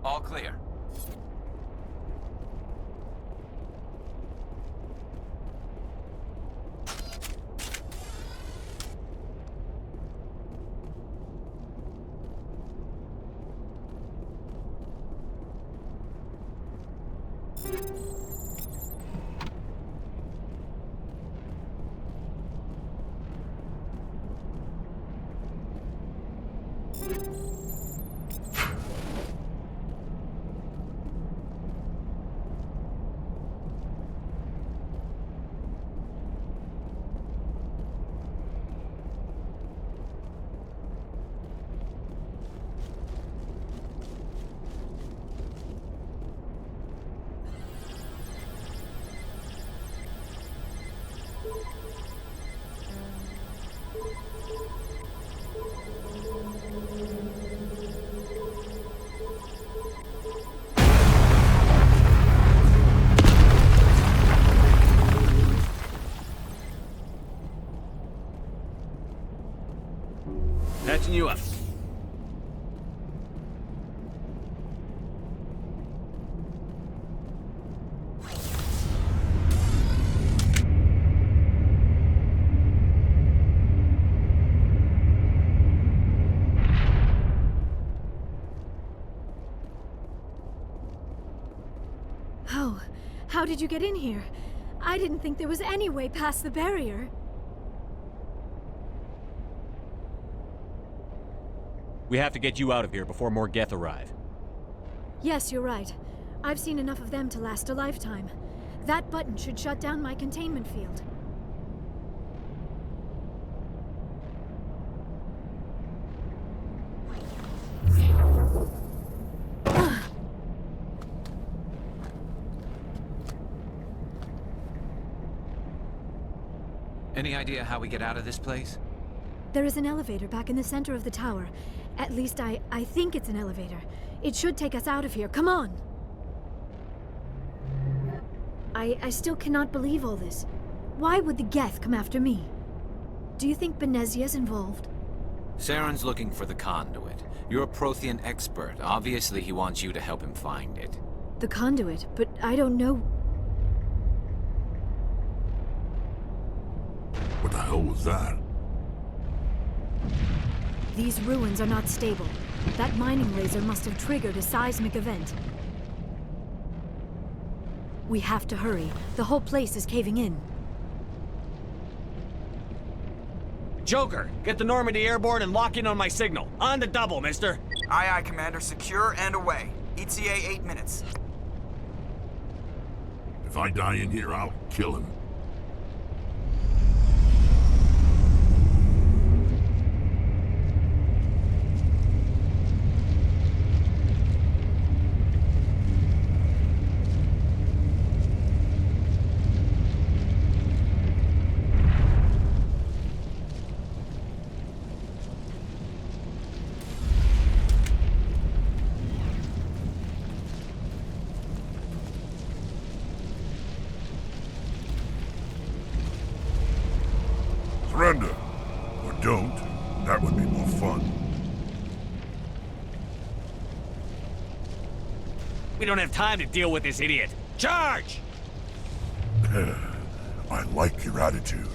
All clear. Patching you up. Oh, how did you get in here? I didn't think there was any way past the barrier. We have to get you out of here before more Geth arrive. Yes, you're right. I've seen enough of them to last a lifetime. That button should shut down my containment field. Any idea how we get out of this place? There is an elevator back in the center of the tower. At least I think it's an elevator. It should take us out of here. Come on! I still cannot believe all this. Why would the Geth come after me? Do you think Benezia's involved? Saren's looking for the conduit. You're a Prothean expert. Obviously, he wants you to help him find it. The conduit, but I don't know. What the hell was that? These ruins are not stable. That mining laser must have triggered a seismic event. We have to hurry. The whole place is caving in. Joker, get the Normandy airborne and lock in on my signal. On the double, mister. Aye, aye, Commander. Secure and away. ETA 8 minutes. If I die in here, I'll kill him. Surrender. Or don't. That would be more fun. We don't have time to deal with this idiot. Charge! I like your attitude.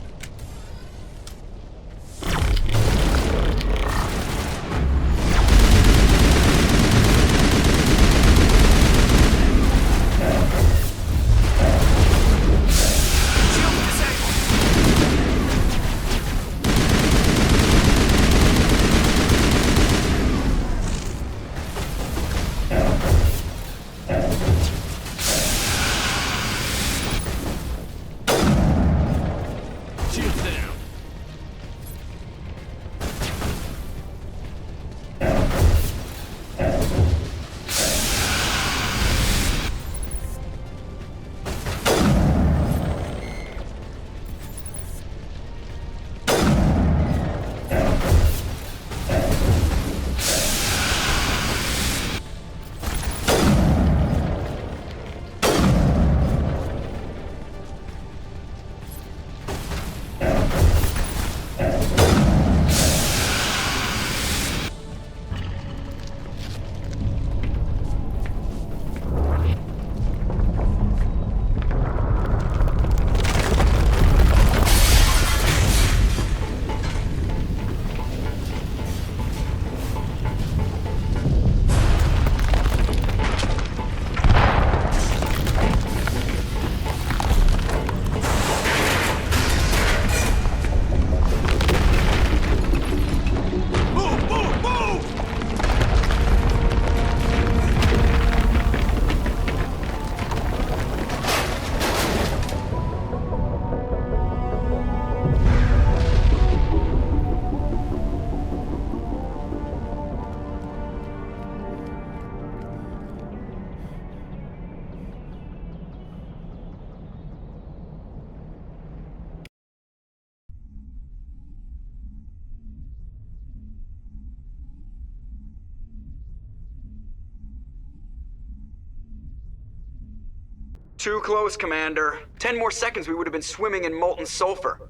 Too close, Commander. 10 more seconds we would have been swimming in molten sulfur.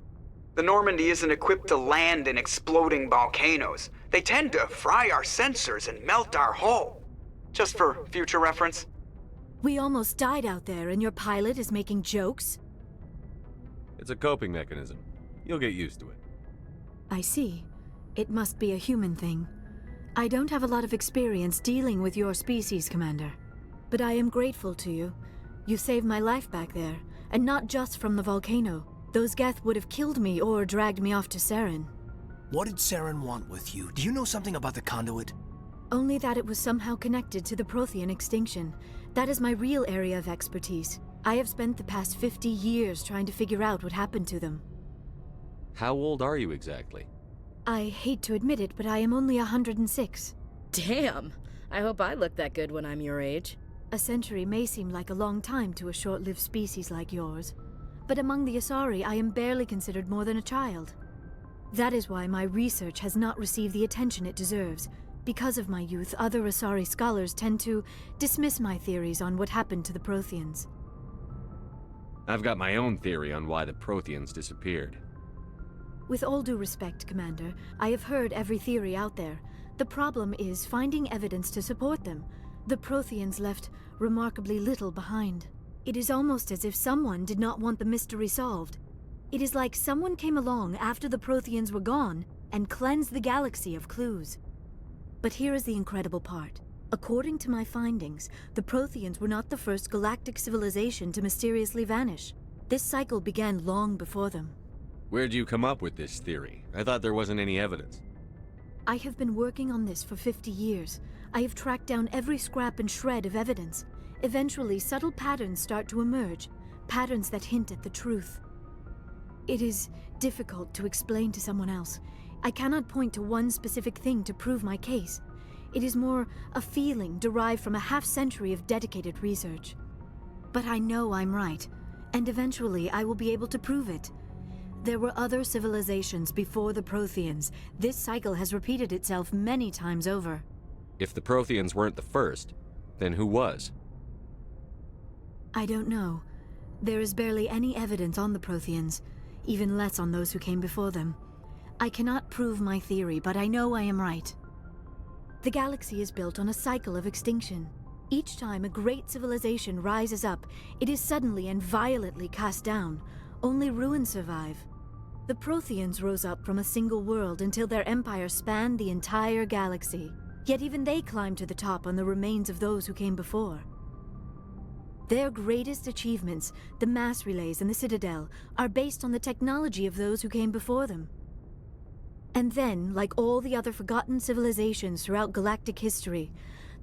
The Normandy isn't equipped to land in exploding volcanoes. They tend to fry our sensors and melt our hull. Just for future reference. We almost died out there, and your pilot is making jokes? It's a coping mechanism. You'll get used to it. I see. It must be a human thing. I don't have a lot of experience dealing with your species, Commander. But I am grateful to you. You saved my life back there, and not just from the volcano. Those Geth would have killed me or dragged me off to Saren. What did Saren want with you? Do you know something about the conduit? Only that it was somehow connected to the Prothean extinction. That is my real area of expertise. I have spent the past 50 years trying to figure out what happened to them. How old are you exactly? I hate to admit it, but I am only 106. Damn! I hope I look that good when I'm your age. A century may seem like a long time to a short-lived species like yours, but among the Asari, I am barely considered more than a child. That is why my research has not received the attention it deserves. Because of my youth, other Asari scholars tend to dismiss my theories on what happened to the Protheans. I've got my own theory on why the Protheans disappeared. With all due respect, Commander, I have heard every theory out there. The problem is finding evidence to support them. The Protheans left remarkably little behind. It is almost as if someone did not want the mystery solved. It is like someone came along after the Protheans were gone and cleansed the galaxy of clues. But here is the incredible part. According to my findings, the Protheans were not the first galactic civilization to mysteriously vanish. This cycle began long before them. Where'd you come up with this theory? I thought there wasn't any evidence. I have been working on this for 50 years. I have tracked down every scrap and shred of evidence. Eventually, subtle patterns start to emerge, patterns that hint at the truth. It is difficult to explain to someone else. I cannot point to one specific thing to prove my case. It is more a feeling derived from a half-century of dedicated research. But I know I'm right, and eventually I will be able to prove it. There were other civilizations before the Protheans. This cycle has repeated itself many times over. If the Protheans weren't the first, then who was? I don't know. There is barely any evidence on the Protheans, even less on those who came before them. I cannot prove my theory, but I know I am right. The galaxy is built on a cycle of extinction. Each time a great civilization rises up, it is suddenly and violently cast down. Only ruins survive. The Protheans rose up from a single world until their empire spanned the entire galaxy. Yet even they climbed to the top on the remains of those who came before. Their greatest achievements, the mass relays and the Citadel, are based on the technology of those who came before them. And then, like all the other forgotten civilizations throughout galactic history,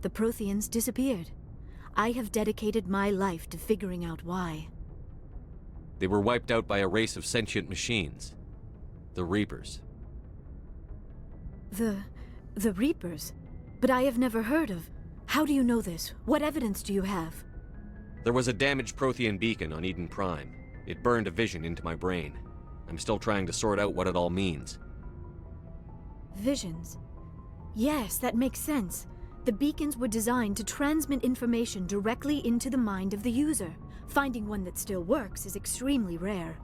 the Protheans disappeared. I have dedicated my life to figuring out why. They were wiped out by a race of sentient machines. The Reapers. The Reapers? But I have never heard of. How do you know this? What evidence do you have? There was a damaged Prothean beacon on Eden Prime. It burned a vision into my brain. I'm still trying to sort out what it all means. Visions. Yes, that makes sense. The beacons were designed to transmit information directly into the mind of the user. Finding one that still works is extremely rare.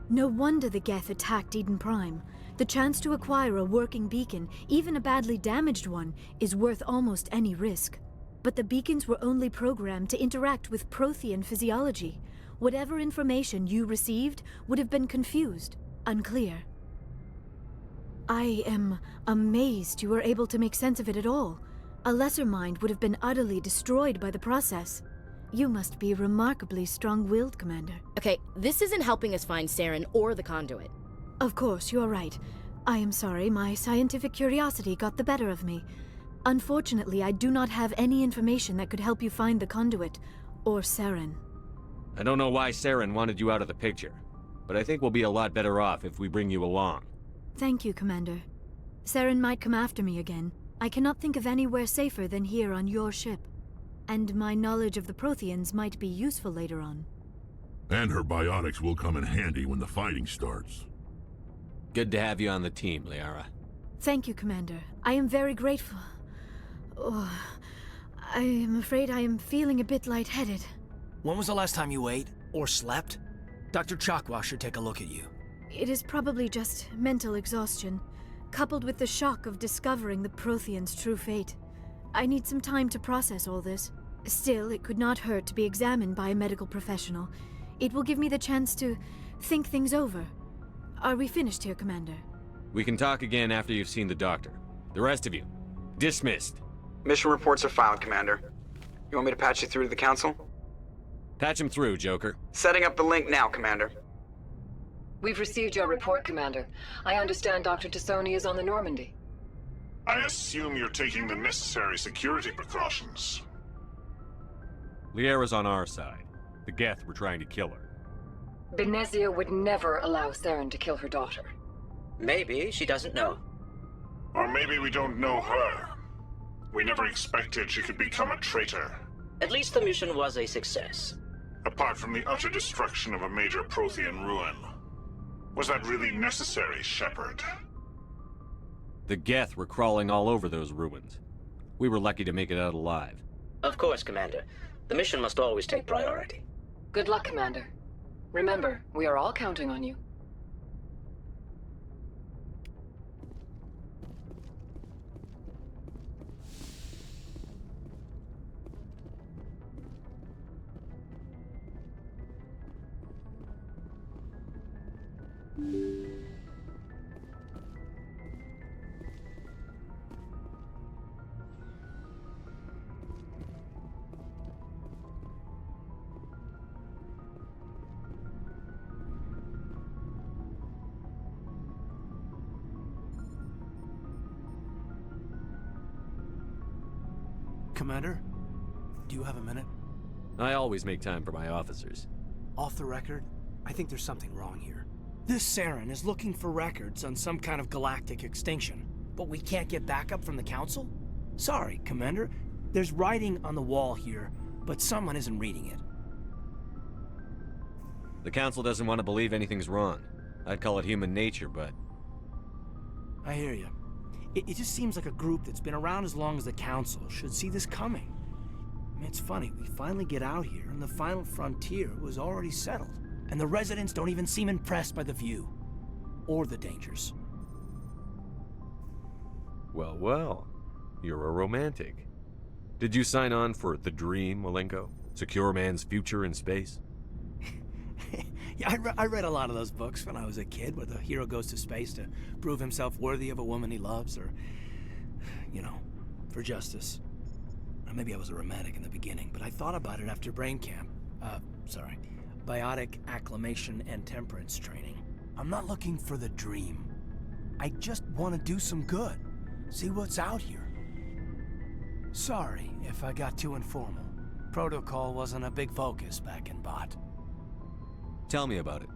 No wonder the Geth attacked Eden Prime. The chance to acquire a working beacon, even a badly damaged one, is worth almost any risk. But the beacons were only programmed to interact with Prothean physiology. Whatever information you received would have been confused, unclear. I am amazed you were able to make sense of it at all. A lesser mind would have been utterly destroyed by the process. You must be remarkably strong-willed, Commander. Okay, this isn't helping us find Saren or the conduit. Of course, you are right. I am sorry, my scientific curiosity got the better of me. Unfortunately, I do not have any information that could help you find the conduit, or Saren. I don't know why Saren wanted you out of the picture, but I think we'll be a lot better off if we bring you along. Thank you, Commander. Saren might come after me again. I cannot think of anywhere safer than here on your ship. And my knowledge of the Protheans might be useful later on. And her biotics will come in handy when the fighting starts. Good to have you on the team, Liara. Thank you, Commander. I am very grateful. Oh, I am afraid I am feeling a bit lightheaded. When was the last time you ate? Or slept? Dr. Chakwa should take a look at you. It is probably just mental exhaustion, coupled with the shock of discovering the Prothean's true fate. I need some time to process all this. Still, it could not hurt to be examined by a medical professional. It will give me the chance to think things over. Are we finished here, Commander? We can talk again after you've seen the doctor. The rest of you, dismissed. Mission reports are filed, Commander. You want me to patch you through to the Council? Patch him through, Joker. Setting up the link now, Commander. We've received your report, Commander. I understand Dr. Tassoni is on the Normandy. I assume you're taking the necessary security precautions. Liara's on our side. The Geth were trying to kill her. Benezia would never allow Saren to kill her daughter. Maybe she doesn't know. Or maybe we don't know her. We never expected she could become a traitor. At least the mission was a success. Apart from the utter destruction of a major Prothean ruin. Was that really necessary, Shepard? The Geth were crawling all over those ruins. We were lucky to make it out alive. Of course, Commander. The mission must always take priority. Good luck, Commander. Remember, we are all counting on you. Commander, do you have a minute? I always make time for my officers. Off the record, I think there's something wrong here. This Saren is looking for records on some kind of galactic extinction, but we can't get backup from the Council? Sorry, Commander. There's writing on the wall here, but someone isn't reading it. The Council doesn't want to believe anything's wrong. I'd call it human nature, but... I hear you. It just seems like a group that's been around as long as the Council should see this coming. I mean, it's funny, we finally get out here, and the final frontier was already settled. And the residents don't even seem impressed by the view. Or the dangers. Well, well. You're a romantic. Did you sign on for the dream, Malenko? Secure man's future in space? Yeah, I read a lot of those books when I was a kid, where the hero goes to space to prove himself worthy of a woman he loves, or, you know, for justice. Or maybe I was a romantic in the beginning, but I thought about it after brain camp. Biotic acclimation and temperance training. I'm not looking for the dream. I just want to do some good. See what's out here. Sorry if I got too informal. Protocol wasn't a big focus back in Bot. Tell me about it.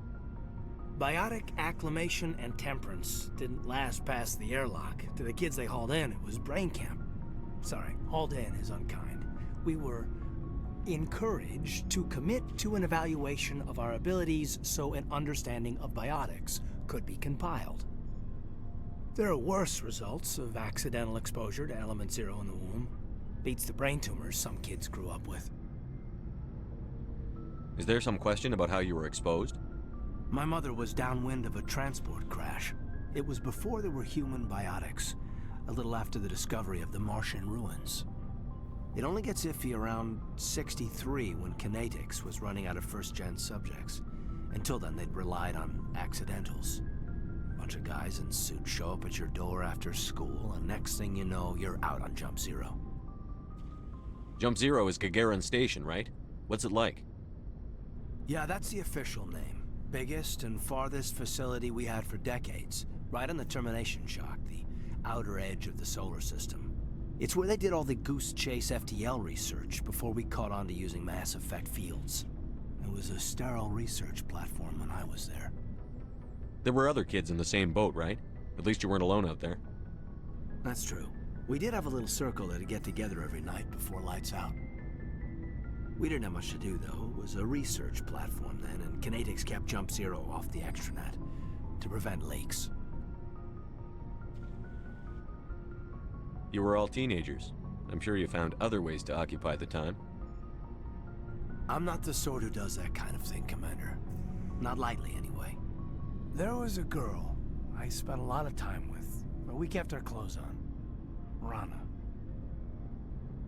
Biotic acclimation and temperance didn't last past the airlock. To the kids they hauled in, it was brain camp. Sorry, hauled in is unkind. We were encouraged to commit to an evaluation of our abilities so an understanding of biotics could be compiled. There are worse results of accidental exposure to Element Zero in the womb. Beats the brain tumors some kids grew up with. Is there some question about how you were exposed? My mother was downwind of a transport crash. It was before there were human biotics, a little after the discovery of the Martian ruins. It only gets iffy around 63 when Kinetics was running out of first-gen subjects. Until then, they'd relied on accidentals. Bunch of guys in suits show up at your door after school, and next thing you know, you're out on Jump Zero. Jump Zero is Gagarin Station, right? What's it like? Yeah, that's the official name. Biggest and farthest facility we had for decades. Right on the termination shock, the outer edge of the solar system. It's where they did all the Goose Chase FTL research before we caught on to using mass effect fields. It was a sterile research platform when I was there. There were other kids in the same boat, right? At least you weren't alone out there. That's true. We did have a little circle that'd get together every night before lights out. We didn't have much to do, though. It was a research platform then, and Kinetics kept Jump Zero off the extranet to prevent leaks. You were all teenagers. I'm sure you found other ways to occupy the time. I'm not the sort who does that kind of thing, Commander. Not lightly, anyway. There was a girl I spent a lot of time with, but we kept our clothes on. Rana.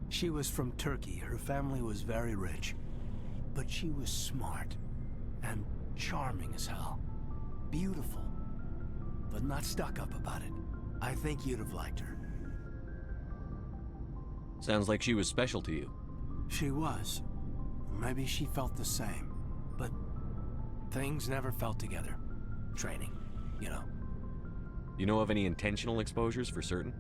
She was from Turkey. Her family was very rich. But she was smart and charming as hell. Beautiful, but not stuck up about it. I think you'd have liked her. Sounds like she was special to you. She was. Maybe she felt the same. But things never felt together. Training, you know. You know of any intentional exposures for certain?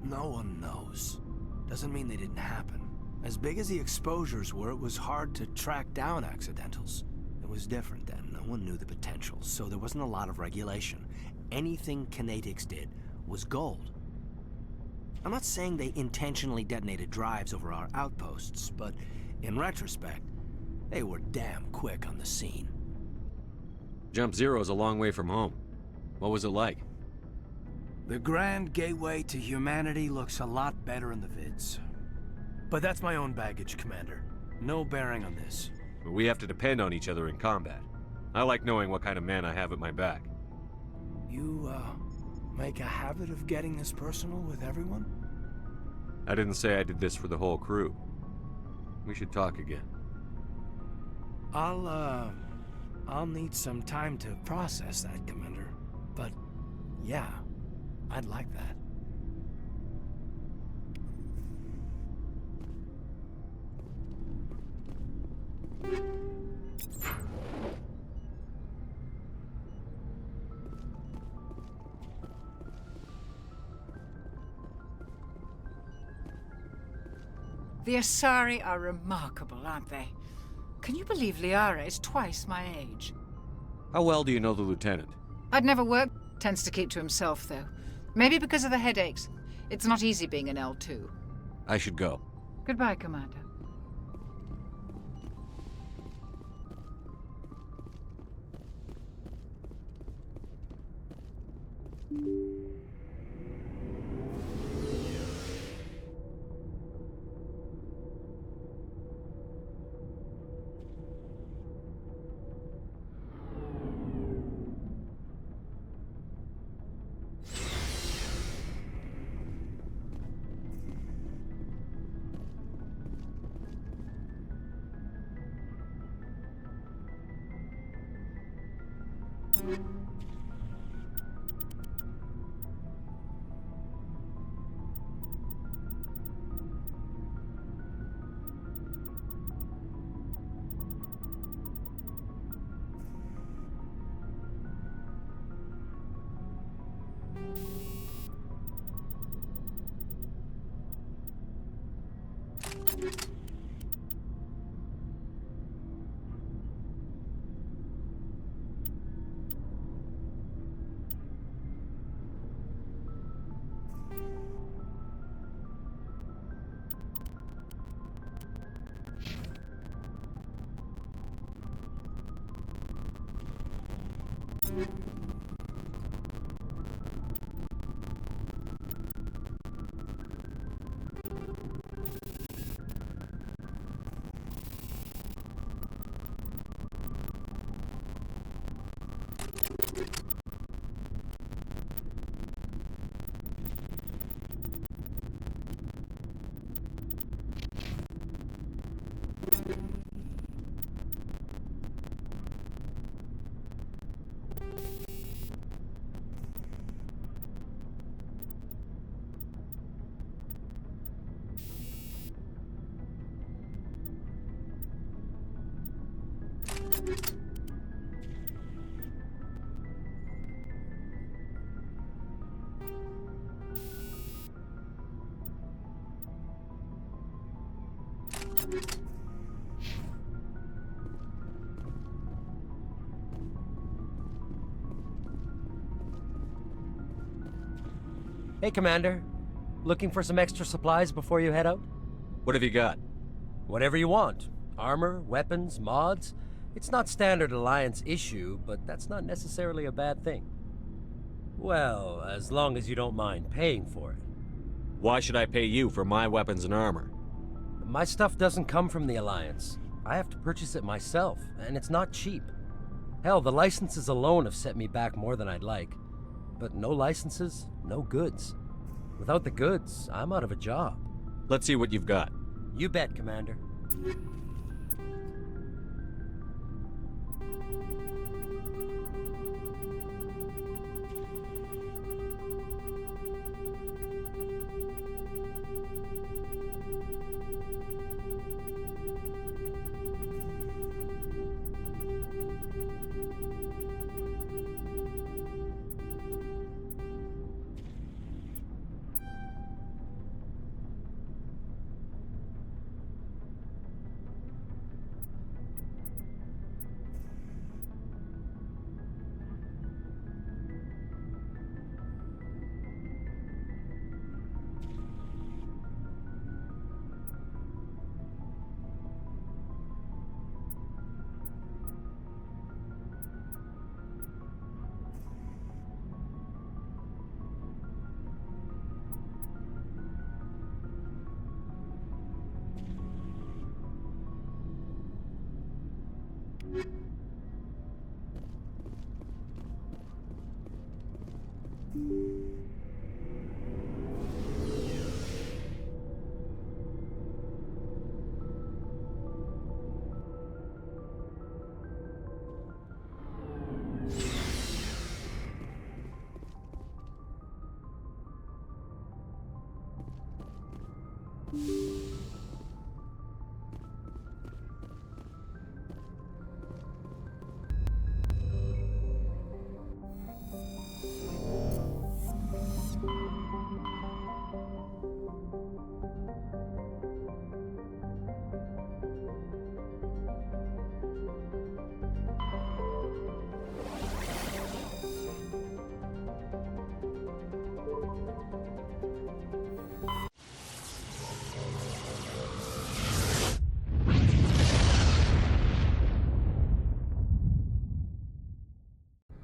No one knows. Doesn't mean they didn't happen. As big as the exposures were, it was hard to track down accidentals. It was different then. No one knew the potential, so there wasn't a lot of regulation. Anything Kinetics did was gold. I'm not saying they intentionally detonated drives over our outposts, but in retrospect, they were damn quick on the scene. Jump Zero's a long way from home. What was it like? The Grand Gateway to Humanity looks a lot better in the vids. But that's my own baggage, Commander. No bearing on this. But we have to depend on each other in combat. I like knowing what kind of man I have at my back. You, make a habit of getting this personal with everyone? I didn't say I did this for the whole crew. We should talk again. I'll need some time to process that, Commander. But, yeah, I'd like that. The Asari are remarkable, aren't they? Can you believe Liara is twice my age? How well do you know the lieutenant? I'd never worked. Tends to keep to himself, though. Maybe because of the headaches. It's not easy being an L2. I should go. Goodbye, Commander. Hey, Commander. Looking for some extra supplies before you head out? What have you got? Whatever you want. Armor, weapons, mods. It's not standard Alliance issue, but that's not necessarily a bad thing. Well, as long as you don't mind paying for it. Why should I pay you for my weapons and armor? My stuff doesn't come from the Alliance. I have to purchase it myself, and it's not cheap. Hell, the licenses alone have set me back more than I'd like. But no licenses, no goods. Without the goods, I'm out of a job. Let's see what you've got. You bet, Commander.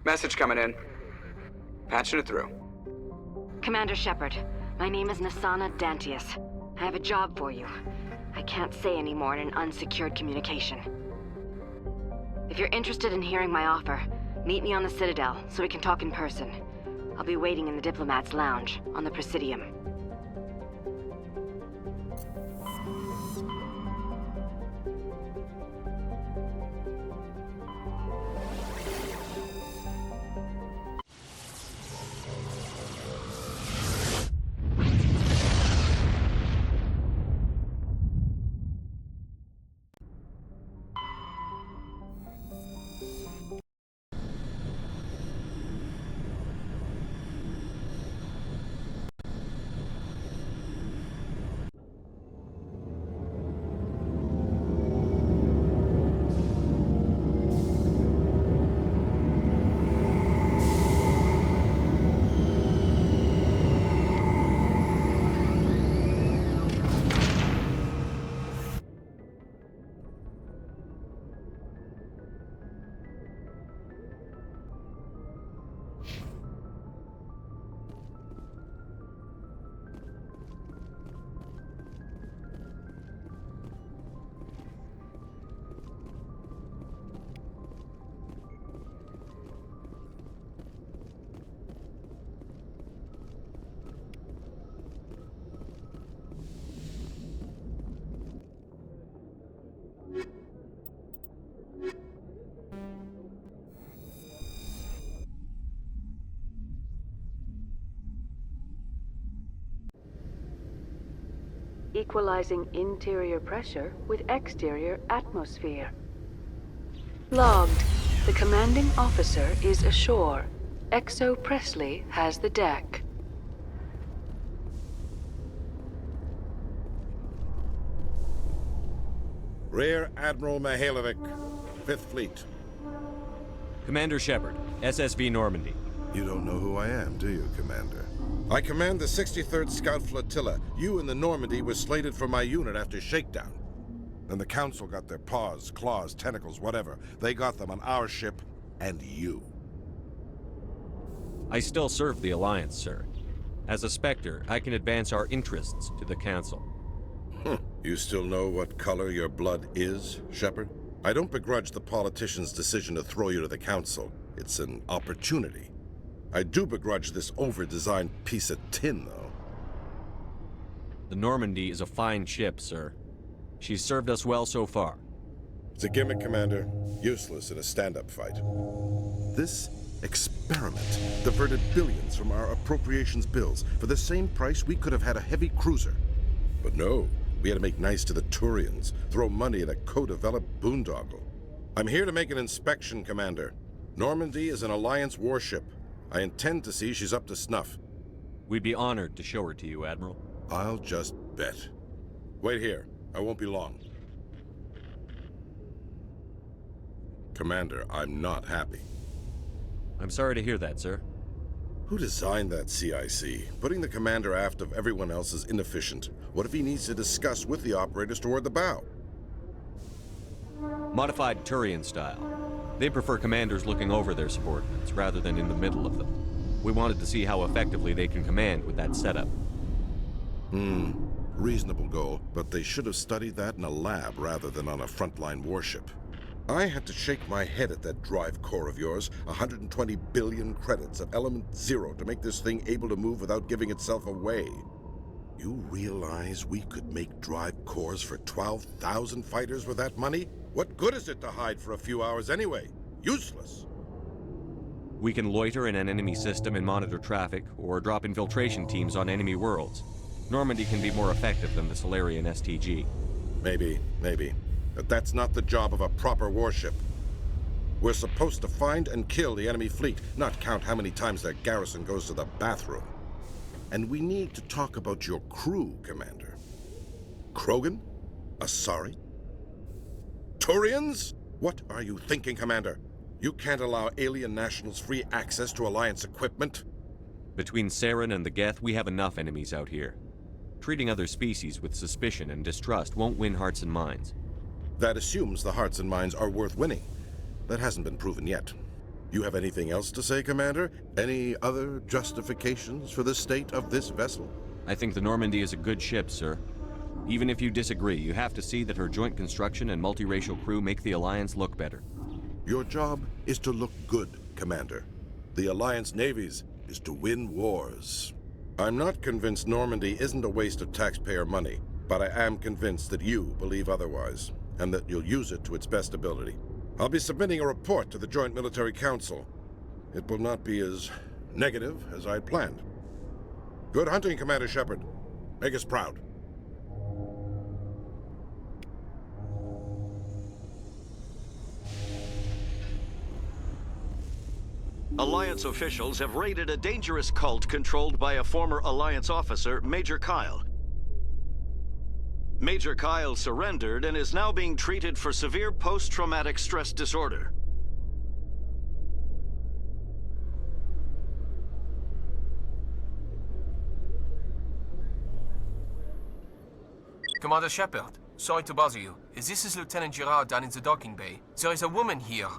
Message coming in. Patching it through. Commander Shepard, my name is Nassana Dantius. I have a job for you. I can't say any more in an unsecured communication. If you're interested in hearing my offer, meet me on the Citadel so we can talk in person. I'll be waiting in the Diplomat's Lounge on the Presidium. Equalizing interior pressure with exterior atmosphere. Logged. The commanding officer is ashore. Exo Presley has the deck. Rear Admiral Mihailovic, 5th Fleet. Commander Shepard, SSV Normandy. You don't know who I am, do you, Commander? I command the 63rd Scout Flotilla. You and the Normandy were slated for my unit after shakedown. Then the Council got their paws, claws, tentacles, whatever. They got them on our ship and you. I still serve the Alliance, sir. As a Spectre, I can advance our interests to the Council. You still know what color your blood is, Shepard? I don't begrudge the politician's decision to throw you to the Council. It's an opportunity. I do begrudge this over-designed piece of tin, though. The Normandy is a fine ship, sir. She's served us well so far. It's a gimmick, Commander. Useless in a stand-up fight. This experiment diverted billions from our appropriations bills. For the same price, we could have had a heavy cruiser. But no, we had to make nice to the Turians, throw money at a co-developed boondoggle. I'm here to make an inspection, Commander. Normandy is an Alliance warship. I intend to see she's up to snuff. We'd be honored to show her to you, Admiral. I'll just bet. Wait here. I won't be long. Commander, I'm not happy. I'm sorry to hear that, sir. Who designed that CIC? Putting the commander aft of everyone else is inefficient. What if he needs to discuss with the operators toward the bow? Modified Turian style. They prefer commanders looking over their subordinates rather than in the middle of them. We wanted to see how effectively they can command with that setup. Reasonable goal, but they should have studied that in a lab rather than on a frontline warship. I had to shake my head at that drive core of yours. 120 billion credits of element 0 to make this thing able to move without giving itself away. You realize we could make drive cores for 12,000 fighters with that money? What good is it to hide for a few hours anyway? Useless. We can loiter in an enemy system and monitor traffic, or drop infiltration teams on enemy worlds. Normandy can be more effective than the Solarian STG. Maybe. But that's not the job of a proper warship. We're supposed to find and kill the enemy fleet, not count how many times their garrison goes to the bathroom. And we need to talk about your crew, Commander. Krogan? Asari? Turians? What are you thinking, Commander? You can't allow alien nationals free access to Alliance equipment? Between Saren and the Geth, we have enough enemies out here. Treating other species with suspicion and distrust won't win hearts and minds. That assumes the hearts and minds are worth winning. That hasn't been proven yet. You have anything else to say, Commander? Any other justifications for the state of this vessel? I think the Normandy is a good ship, sir. Even if you disagree, you have to see that her joint construction and multiracial crew make the Alliance look better. Your job is to look good, Commander. The Alliance navies is to win wars. I'm not convinced Normandy isn't a waste of taxpayer money, but I am convinced that you believe otherwise, and that you'll use it to its best ability. I'll be submitting a report to the Joint Military Council. It will not be as negative as I'd planned. Good hunting, Commander Shepard. Make us proud. Alliance officials have raided a dangerous cult controlled by a former Alliance officer, Major Kyle. Major Kyle surrendered and is now being treated for severe post-traumatic stress disorder. Commander Shepard, sorry to bother you. This is Lieutenant Girard down in the docking bay. There is a woman here.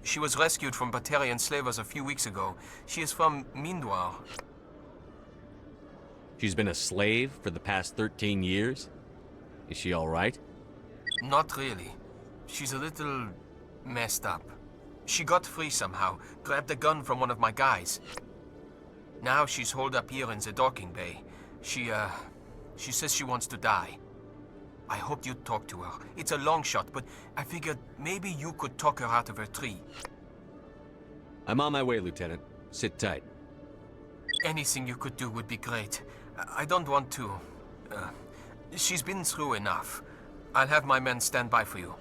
She was rescued from Batarian slavers a few weeks ago. She is from Mindoir. She's been a slave for the past 13 years? Is she all right? Not really. She's a little messed up. She got free somehow, grabbed a gun from one of my guys. Now she's holed up here in the docking bay. She says she wants to die. I hoped you'd talk to her. It's a long shot, but I figured maybe you could talk her out of her tree. I'm on my way, Lieutenant. Sit tight. Anything you could do would be great. I don't want to... she's been through enough. I'll have my men stand by for you.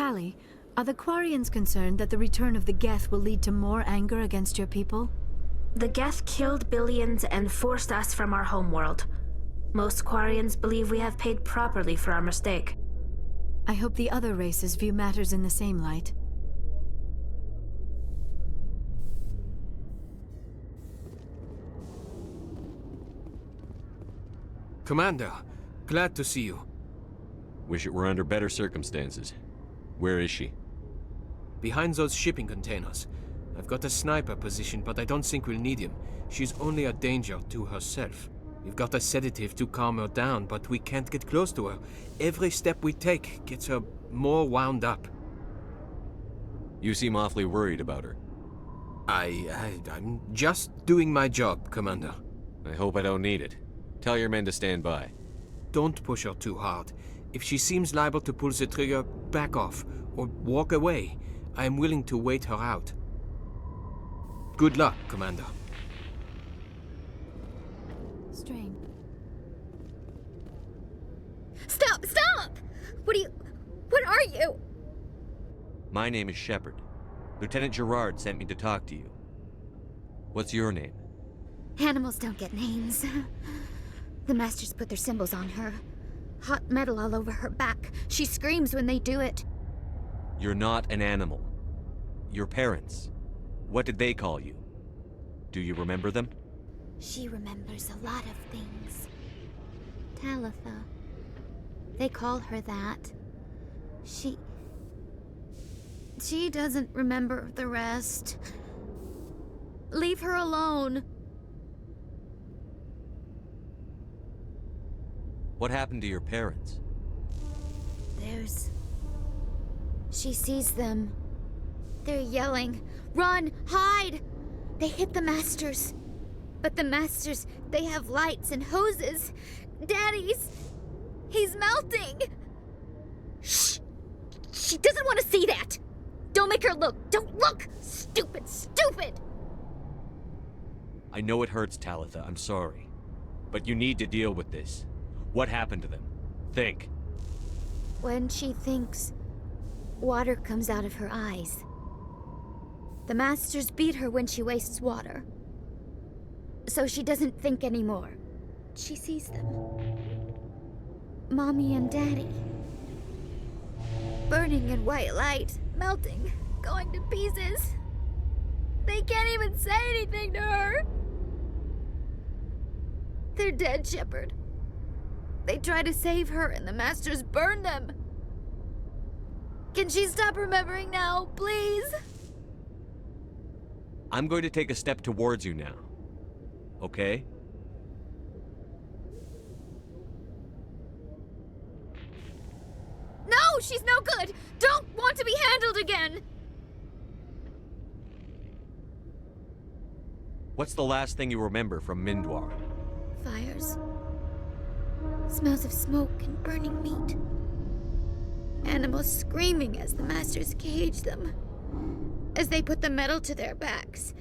Tali, are the Quarians concerned that the return of the Geth will lead to more anger against your people? The Geth killed billions and forced us from our homeworld. Most Quarians believe we have paid properly for our mistake. I hope the other races view matters in the same light. Commander, glad to see you. Wish it were under better circumstances. Where is she? Behind those shipping containers. I've got a sniper position, but I don't think we'll need him. She's only a danger to herself. We've got a sedative to calm her down, but we can't get close to her. Every step we take gets her more wound up. You seem awfully worried about her. I'm just doing my job, Commander. I hope I don't need it. Tell your men to stand by. Don't push her too hard. If she seems liable to pull the trigger, back off, or walk away. I am willing to wait her out. Good luck, Commander. Strain. Stop! Stop! What are you? My name is Shepard. Lieutenant Gerard sent me to talk to you. What's your name? Animals don't get names. The Masters put their symbols on her. Hot metal all over her back. She screams when they do it. You're not an animal. Your parents. What did they call you? Do you remember them? She remembers a lot of things. Talitha. They call her that. She doesn't remember the rest. Leave her alone. What happened to your parents? She sees them. They're yelling, "Run! Hide!" They hit the Masters. But the Masters, they have lights and hoses. He's melting! Shh! She doesn't want to see that! Don't make her look! Don't look! Stupid! Stupid! I know it hurts, Talitha. I'm sorry. But you need to deal with this. What happened to them? Think. When she thinks, water comes out of her eyes. The Masters beat her when she wastes water. So she doesn't think anymore. She sees them. Mommy and Daddy. Burning in white light, melting, going to pieces. They can't even say anything to her. They're dead, Shepard. They try to save her and the Masters burn them. Can she stop remembering now, please? I'm going to take a step towards you now. Okay? No, she's no good! Don't want to be handled again! What's the last thing you remember from Mindwar? Fires. Smells of smoke and burning meat. Animals screaming as the Masters cage them. As they put the metal to their backs.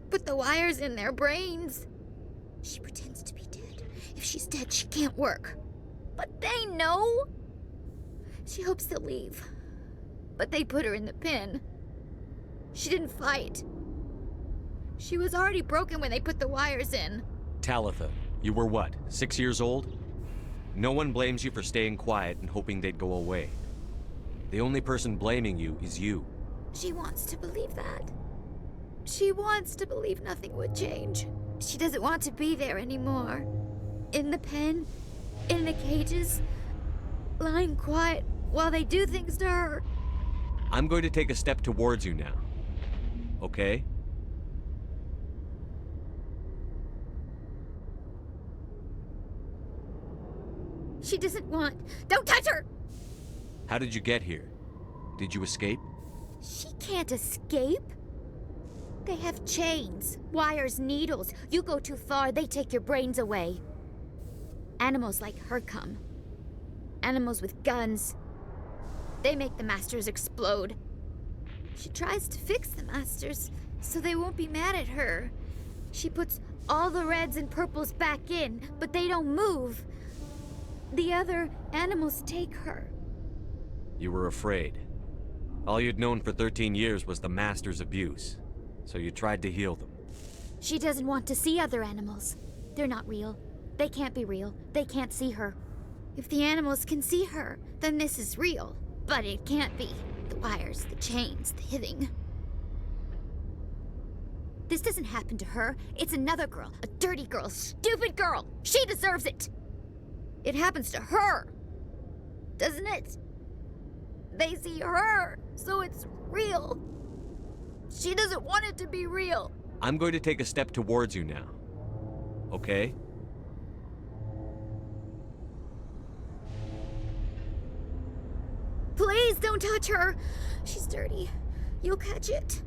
Put the wires in their brains. She pretends to be dead. If she's dead, she can't work. But they know. She hopes to leave. But they put her in the pen. She didn't fight. She was already broken when they put the wires in. Talitha, you were what, 6 years old? No one blames you for staying quiet and hoping they'd go away. The only person blaming you is you. She wants to believe that. She wants to believe nothing would change. She doesn't want to be there anymore. In the pen, in the cages, lying quiet while they do things to her. I'm going to take a step towards you now. Okay? She doesn't want... Don't touch her! How did you get here? Did you escape? She can't escape. They have chains, wires, needles. You go too far, they take your brains away. Animals like her come. Animals with guns. They make the Masters explode. She tries to fix the Masters so they won't be mad at her. She puts all the reds and purples back in, but they don't move. The other animals take her. You were afraid. All you'd known for 13 years was the Master's abuse, so you tried to heal them. She doesn't want to see other animals. They're not real. They can't be real. They can't see her. If the animals can see her, then this is real. But it can't be. The wires, the chains, the hitting. This doesn't happen to her. It's another girl. A dirty girl. Stupid girl. She deserves it. It happens to her. Doesn't it? They see her, so it's real. She doesn't want it to be real. I'm going to take a step towards you now. Okay? Please don't touch her. She's dirty. You'll catch it.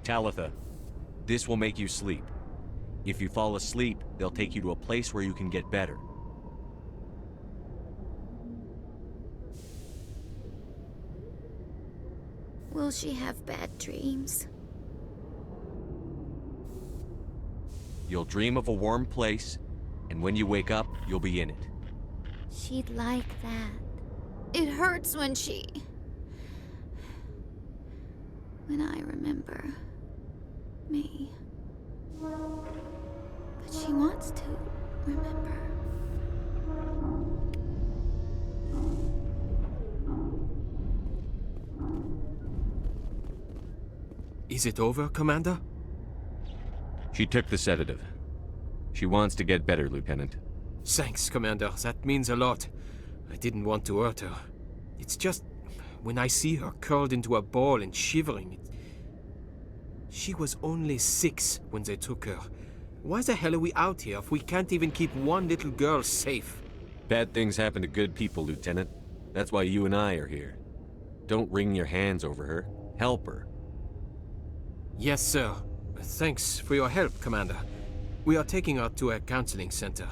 Talitha, this will make you sleep. If you fall asleep, they'll take you to a place where you can get better. Will she have bad dreams? You'll dream of a warm place, and when you wake up, you'll be in it. She'd like that. It hurts when I remember me. But she wants to remember. Is it over, Commander? She took the sedative. She wants to get better, Lieutenant. Thanks, Commander. That means a lot. I didn't want to hurt her. It's just, when I see her curled into a ball and shivering, She was only 6 when they took her. Why the hell are we out here if we can't even keep one little girl safe? Bad things happen to good people, Lieutenant. That's why you and I are here. Don't wring your hands over her. Help her. Yes, sir. Thanks for your help, Commander. We are taking her to a counseling center.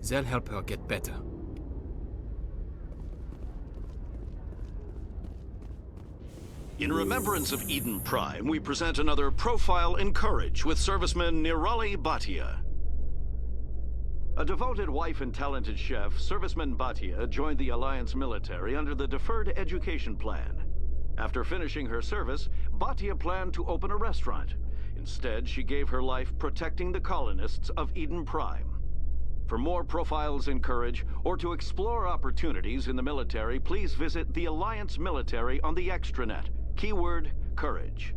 They'll help her get better. In remembrance of Eden Prime, we present another Profile in Courage with serviceman Nirali Bhatia. A devoted wife and talented chef, Serviceman Bhatia joined the Alliance military under the Deferred Education Plan. After finishing her service, Bhatia planned to open a restaurant. Instead, she gave her life protecting the colonists of Eden Prime. For more Profiles in Courage, or to explore opportunities in the military, please visit the Alliance military on the extranet. Keyword, Courage.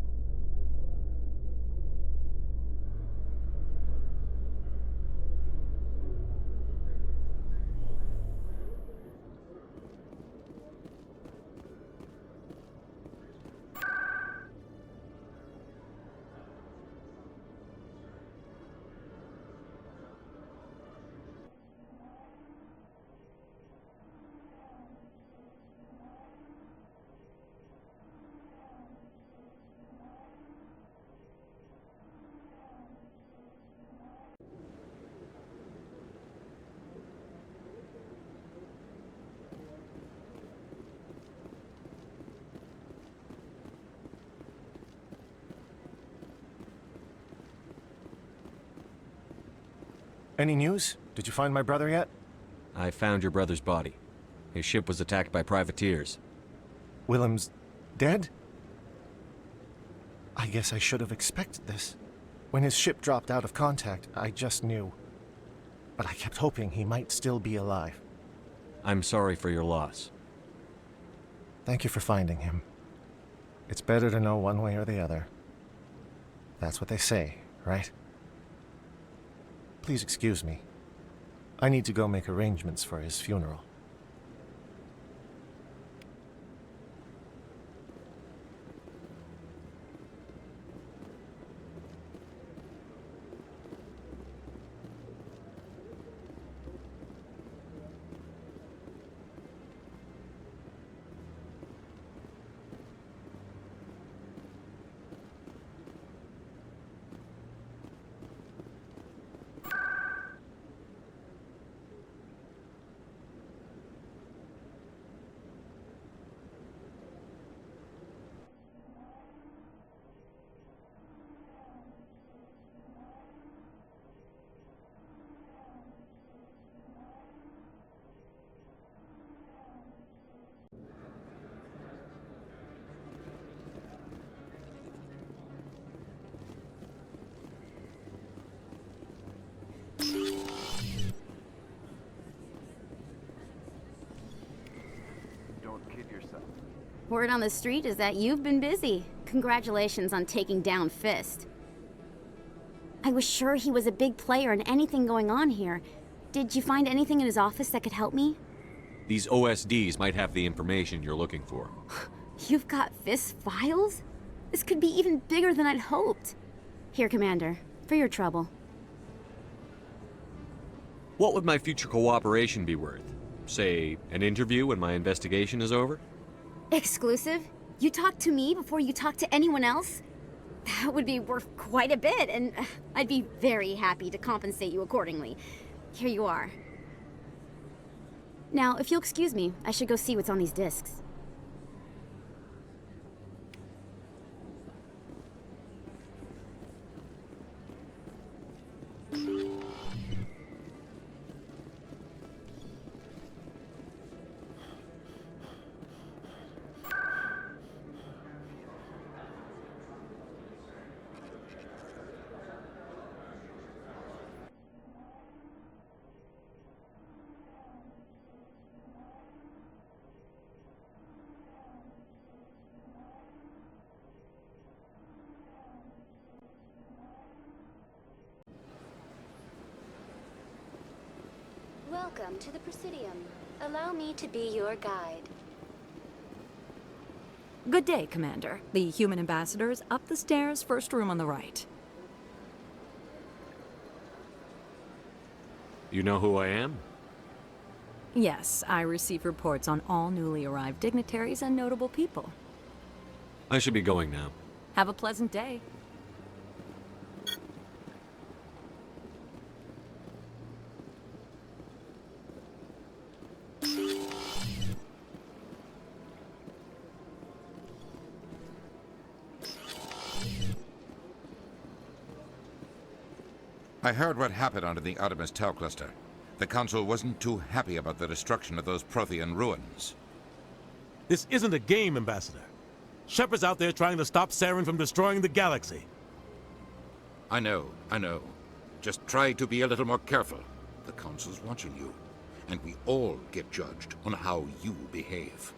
Any news? Did you find my brother yet? I found your brother's body. His ship was attacked by privateers. Willem's dead? I guess I should have expected this. When his ship dropped out of contact, I just knew. But I kept hoping he might still be alive. I'm sorry for your loss. Thank you for finding him. It's better to know one way or the other. That's what they say, right? Please excuse me. I need to go make arrangements for his funeral. Word on the street is that you've been busy. Congratulations on taking down Fist. I was sure he was a big player in anything going on here. Did you find anything in his office that could help me? These OSDs might have the information you're looking for. You've got Fist's files? This could be even bigger than I'd hoped. Here, Commander, for your trouble. What would my future cooperation be worth? Say, an interview when my investigation is over? Exclusive? You talk to me before you talk to anyone else? That would be worth quite a bit, and I'd be very happy to compensate you accordingly. Here you are. Now, if you'll excuse me, I should go see what's on these discs. Welcome to the Presidium. Allow me to be your guide. Good day, Commander. The human ambassador is up the stairs, first room on the right. You know who I am? Yes, I receive reports on all newly arrived dignitaries and notable people. I should be going now. Have a pleasant day. I heard what happened under the Artemis Tau cluster. The Council wasn't too happy about the destruction of those Prothean ruins. This isn't a game, Ambassador. Shepard's out there trying to stop Saren from destroying the galaxy. I know. Just try to be a little more careful. The Council's watching you, and we all get judged on how you behave.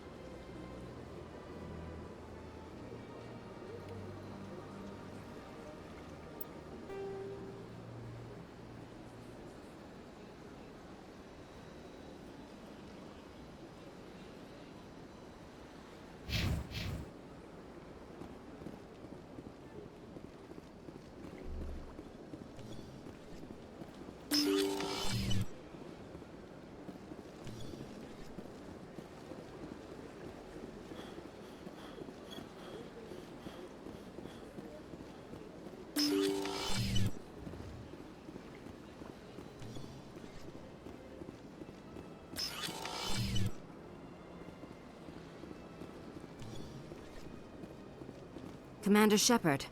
Commander Shepard,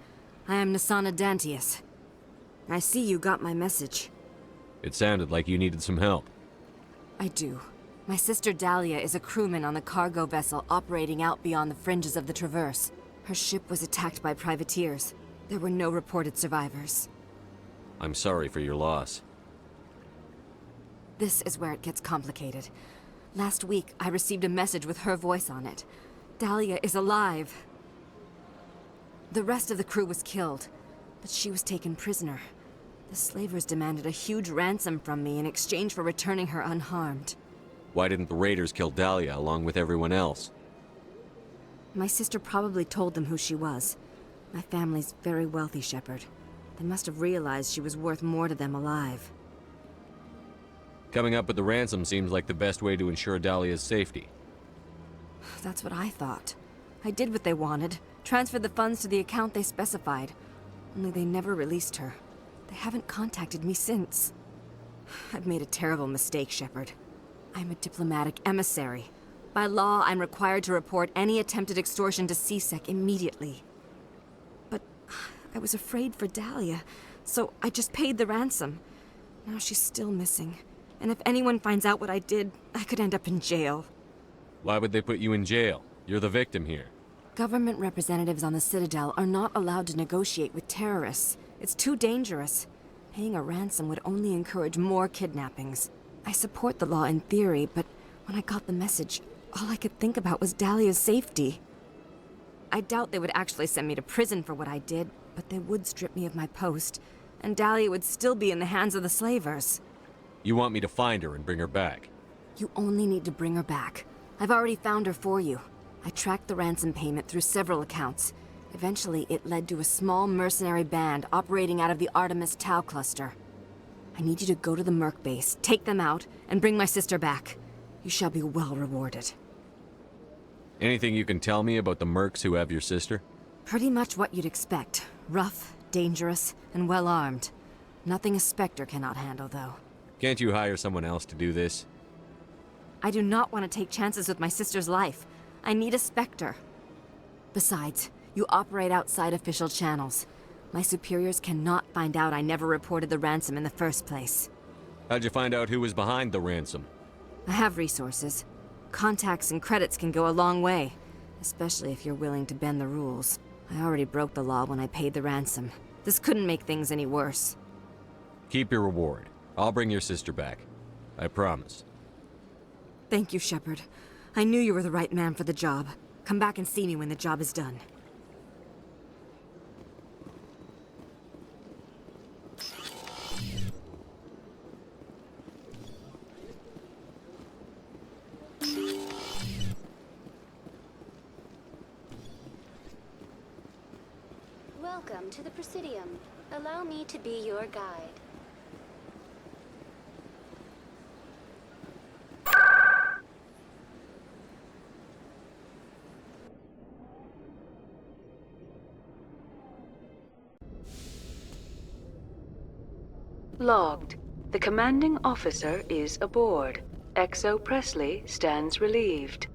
I am Nassana Dantius. I see you got my message. It sounded like you needed some help. I do. My sister Dahlia is a crewman on the cargo vessel operating out beyond the fringes of the Traverse. Her ship was attacked by privateers. There were no reported survivors. I'm sorry for your loss. This is where it gets complicated. Last week, I received a message with her voice on it. Dahlia is alive. The rest of the crew was killed, but she was taken prisoner. The slavers demanded a huge ransom from me in exchange for returning her unharmed. Why didn't the raiders kill Dahlia along with everyone else? My sister probably told them who she was. My family's very wealthy, Shepard. They must have realized she was worth more to them alive. Coming up with the ransom seems like the best way to ensure Dahlia's safety. That's what I thought. I did what they wanted. Transferred the funds to the account they specified. Only they never released her. They haven't contacted me since. I've made a terrible mistake, Shepard. I'm a diplomatic emissary. By law, I'm required to report any attempted extortion to C-Sec immediately. But I was afraid for Dahlia, so I just paid the ransom. Now she's still missing. And if anyone finds out what I did, I could end up in jail. Why would they put you in jail? You're the victim here. Government representatives on the Citadel are not allowed to negotiate with terrorists. It's too dangerous. Paying a ransom would only encourage more kidnappings. I support the law in theory, but when I got the message, all I could think about was Dahlia's safety. I doubt they would actually send me to prison for what I did, but they would strip me of my post, and Dahlia would still be in the hands of the slavers. You want me to find her and bring her back? You only need to bring her back. I've already found her for you. I tracked the ransom payment through several accounts. Eventually, it led to a small mercenary band operating out of the Artemis Tau cluster. I need you to go to the Merc base, take them out, and bring my sister back. You shall be well rewarded. Anything you can tell me about the mercs who have your sister? Pretty much what you'd expect. Rough, dangerous, and well-armed. Nothing a Spectre cannot handle, though. Can't you hire someone else to do this? I do not want to take chances with my sister's life. I need a Spectre. Besides, you operate outside official channels. My superiors cannot find out I never reported the ransom in the first place. How'd you find out who was behind the ransom? I have resources. Contacts and credits can go a long way, especially if you're willing to bend the rules. I already broke the law when I paid the ransom. This couldn't make things any worse. Keep your reward. I'll bring your sister back. I promise. Thank you, Shepard. I knew you were the right man for the job. Come back and see me when the job is done. Welcome to the Presidium. Allow me to be your guide. Logged. The commanding officer is aboard. XO Presley stands relieved.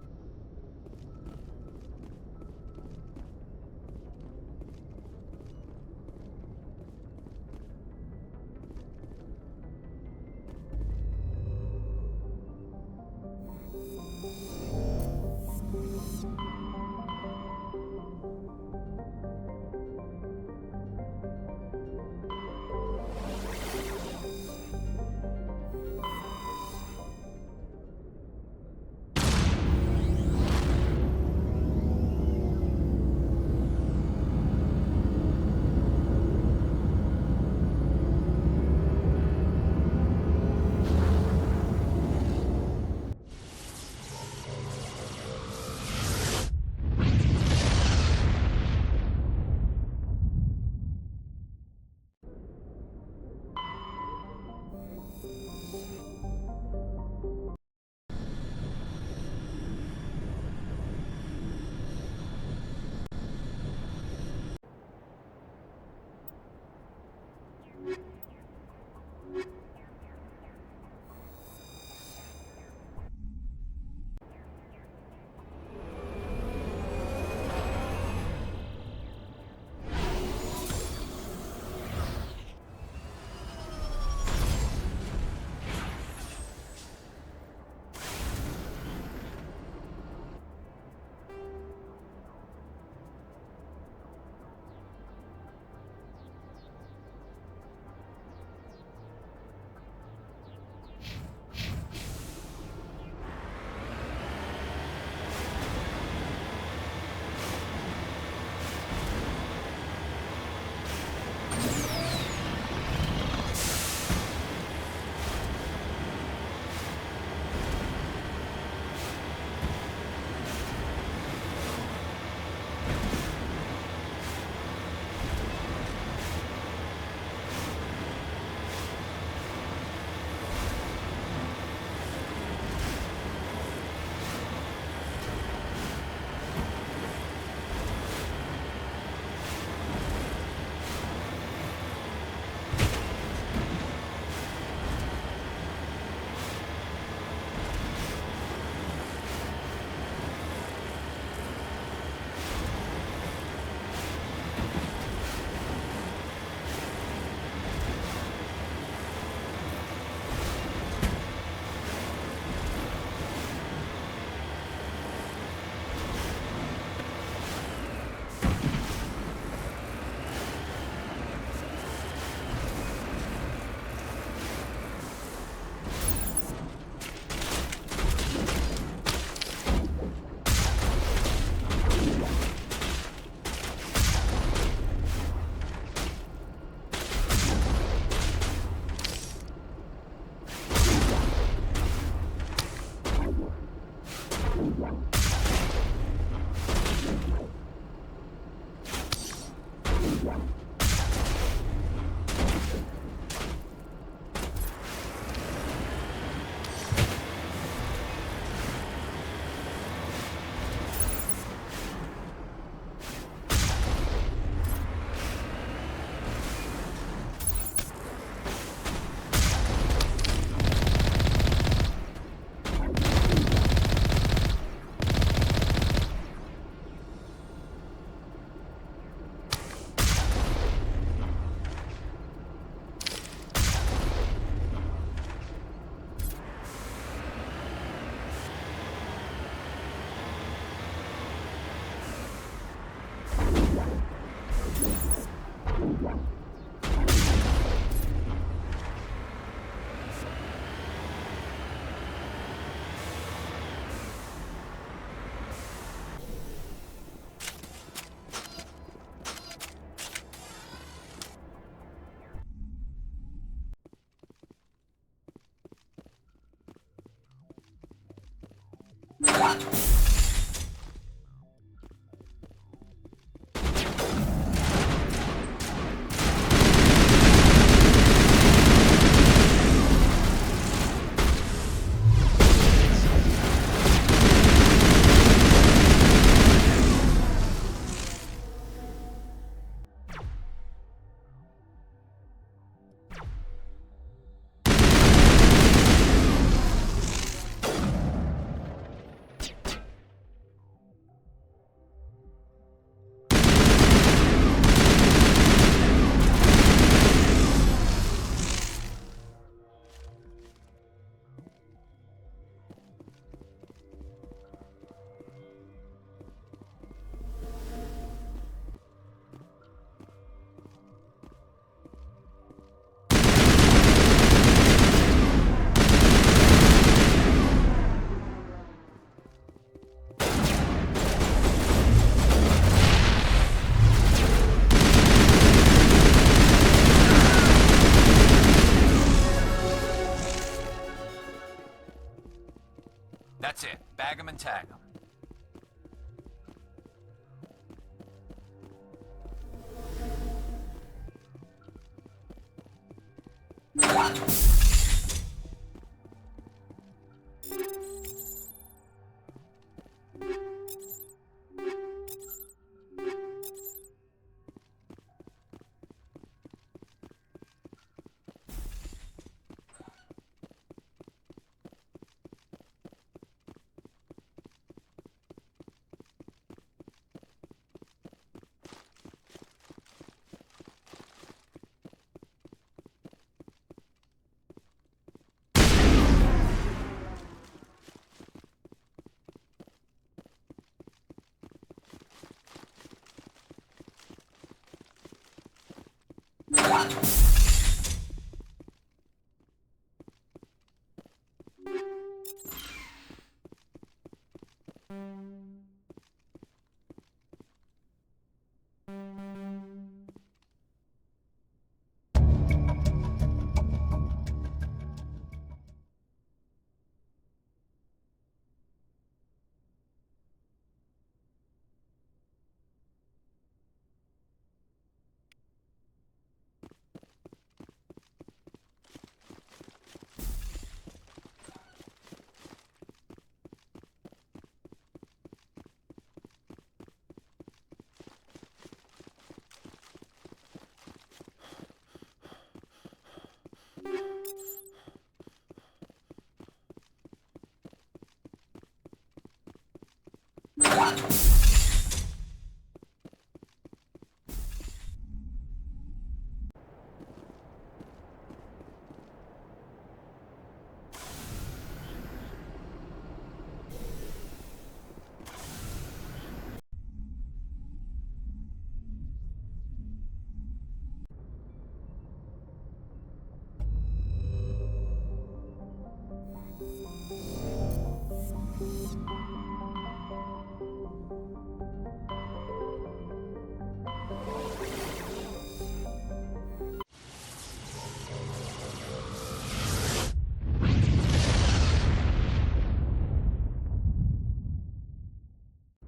That's it. Bag 'em and tag 'em.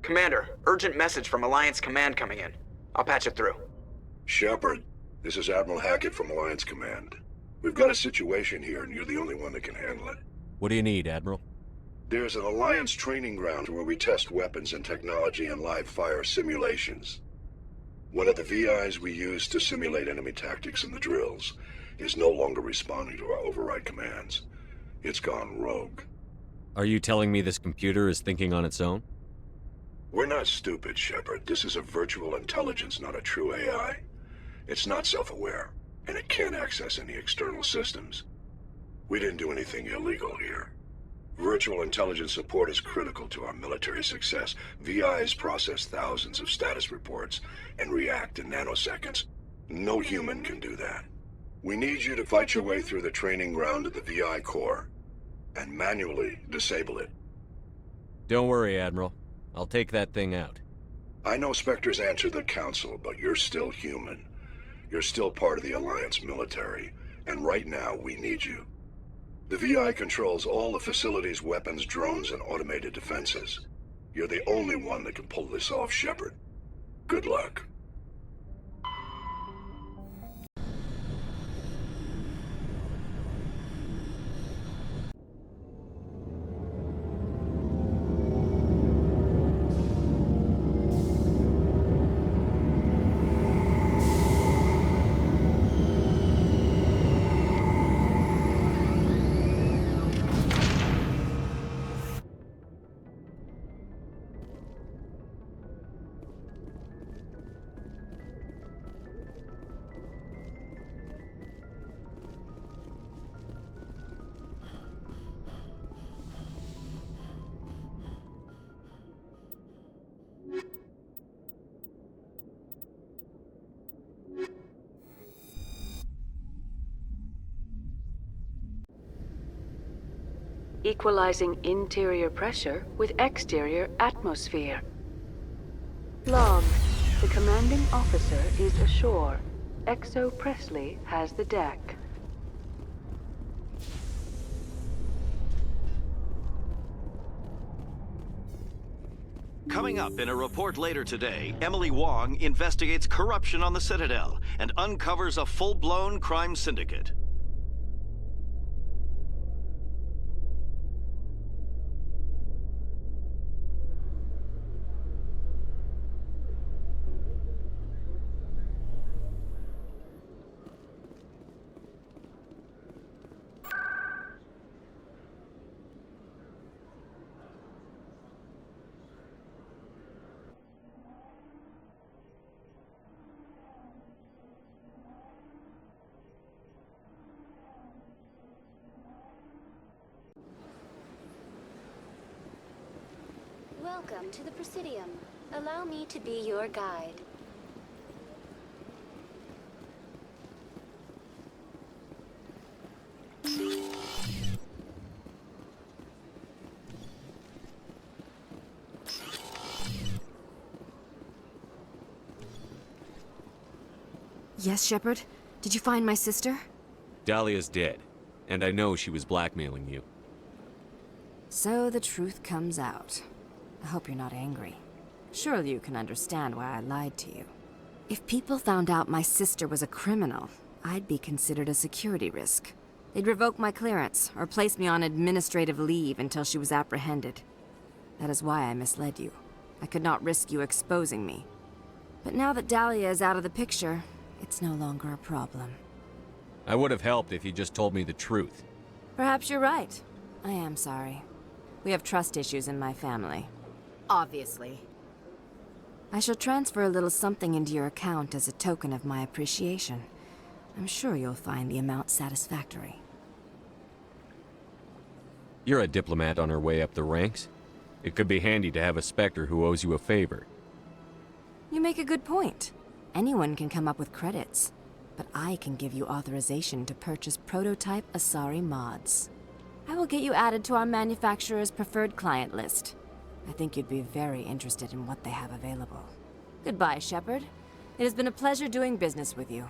Commander, urgent message from Alliance Command coming in. I'll patch it through. Shepard, this is Admiral Hackett from Alliance Command. We've got a situation here, and you're the only one that can handle it. What do you need, Admiral? There's an Alliance training ground where we test weapons and technology in live fire simulations. One of the VIs we use to simulate enemy tactics in the drills is no longer responding to our override commands. It's gone rogue. Are you telling me this computer is thinking on its own? We're not stupid, Shepard. This is a virtual intelligence, not a true AI. It's not self-aware, and it can't access any external systems. We didn't do anything illegal here. Virtual intelligence support is critical to our military success. VIs process thousands of status reports and react in nanoseconds. No human can do that. We need you to fight your way through the training ground of the VI core and manually disable it. Don't worry, Admiral. I'll take that thing out. I know Spectres answer the Council, but you're still human. You're still part of the Alliance military, and right now we need you. The VI controls all the facility's weapons, drones, and automated defenses. You're the only one that can pull this off, Shepard. Good luck. Equalizing interior pressure with exterior atmosphere. Log. The commanding officer is ashore. XO Presley has the deck. Coming up in a report later today, Emily Wong investigates corruption on the Citadel and uncovers a full-blown crime syndicate. Welcome to the Presidium. Allow me to be your guide. Yes, Shepard? Did you find my sister? Dahlia's dead, and I know she was blackmailing you. So the truth comes out. I hope you're not angry. Surely you can understand why I lied to you. If people found out my sister was a criminal, I'd be considered a security risk. They'd revoke my clearance, or place me on administrative leave until she was apprehended. That is why I misled you. I could not risk you exposing me. But now that Dahlia is out of the picture, it's no longer a problem. I would have helped if you just told me the truth. Perhaps you're right. I am sorry. We have trust issues in my family. Obviously. I shall transfer a little something into your account as a token of my appreciation. I'm sure you'll find the amount satisfactory. You're a diplomat on her way up the ranks. It could be handy to have a Spectre who owes you a favor. You make a good point. Anyone can come up with credits, but I can give you authorization to purchase prototype Asari mods. I will get you added to our manufacturer's preferred client list. I think you'd be very interested in what they have available. Goodbye, Shepard. It has been a pleasure doing business with you.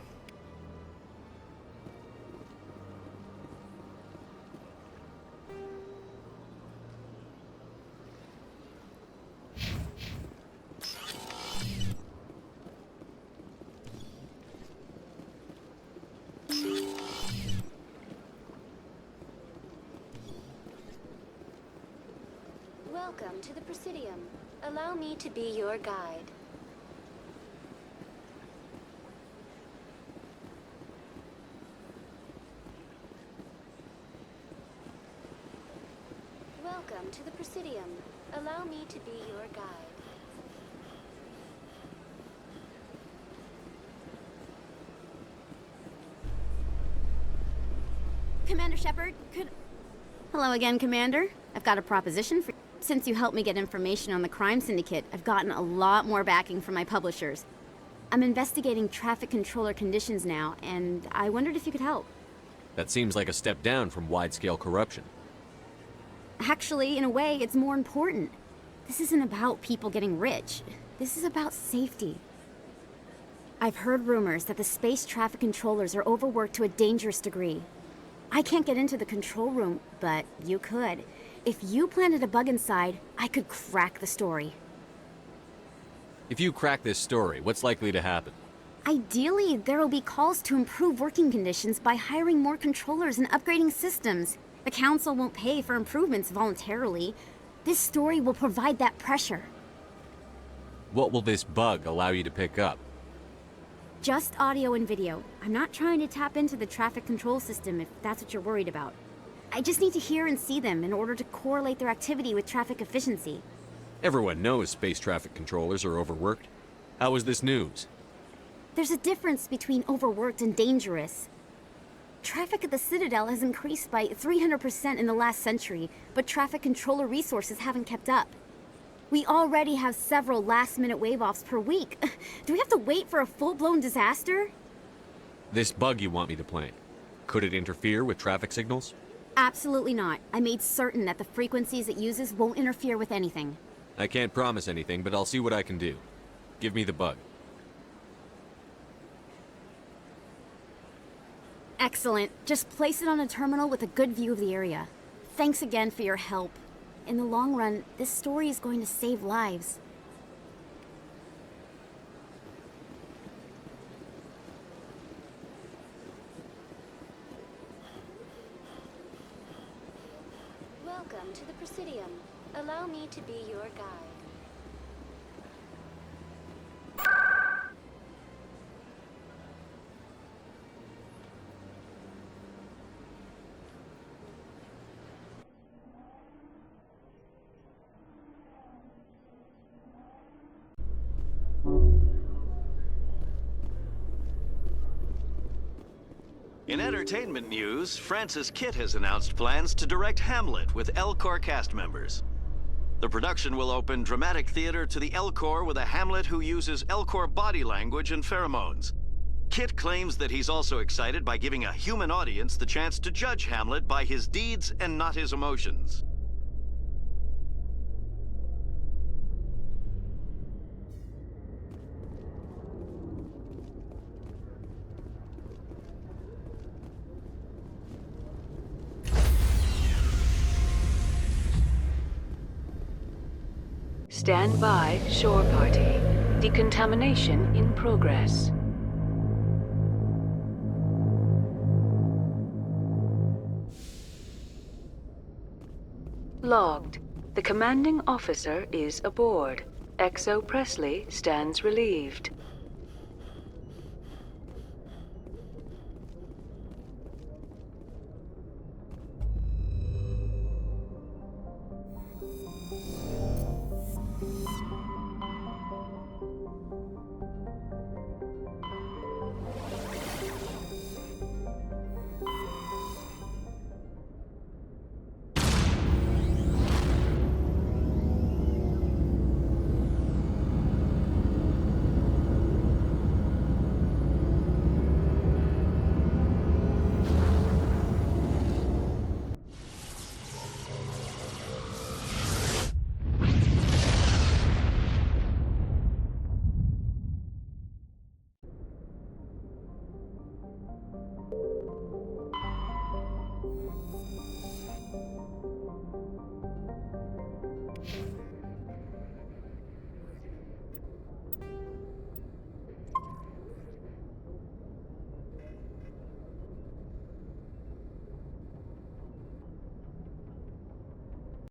Welcome to the Presidium. Allow me to be your guide. Welcome to the Presidium. Allow me to be your guide. Commander Shepard, Hello again, Commander. I've got a proposition for you. Since you helped me get information on the crime syndicate, I've gotten a lot more backing from my publishers. I'm investigating traffic controller conditions now, and I wondered if you could help. That seems like a step down from wide-scale corruption. Actually, in a way, it's more important. This isn't about people getting rich. This is about safety. I've heard rumors that the space traffic controllers are overworked to a dangerous degree. I can't get into the control room, but you could. If you planted a bug inside, I could crack the story. If you crack this story, what's likely to happen? Ideally, there will be calls to improve working conditions by hiring more controllers and upgrading systems. The Council won't pay for improvements voluntarily. This story will provide that pressure. What will this bug allow you to pick up? Just audio and video. I'm not trying to tap into the traffic control system if that's what you're worried about. I just need to hear and see them in order to correlate their activity with traffic efficiency. Everyone knows space traffic controllers are overworked. How is this news? There's a difference between overworked and dangerous. Traffic at the Citadel has increased by 300% in the last century, but traffic controller resources haven't kept up. We already have several last-minute wave-offs per week. Do we have to wait for a full-blown disaster? This bug you want me to plant, could it interfere with traffic signals? Absolutely not. I made certain that the frequencies it uses won't interfere with anything. I can't promise anything, but I'll see what I can do. Give me the bug. Excellent. Just place it on a terminal with a good view of the area. Thanks again for your help. In the long run, this story is going to save lives. Welcome to the Presidium. Allow me to be your guide. In entertainment news, Francis Kitt has announced plans to direct Hamlet with Elcor cast members. The production will open dramatic theater to the Elcor with a Hamlet who uses Elcor body language and pheromones. Kitt claims that he's also excited by giving a human audience the chance to judge Hamlet by his deeds and not his emotions. Stand by, shore party. Decontamination in progress. Logged. The commanding officer is aboard. XO Presley stands relieved.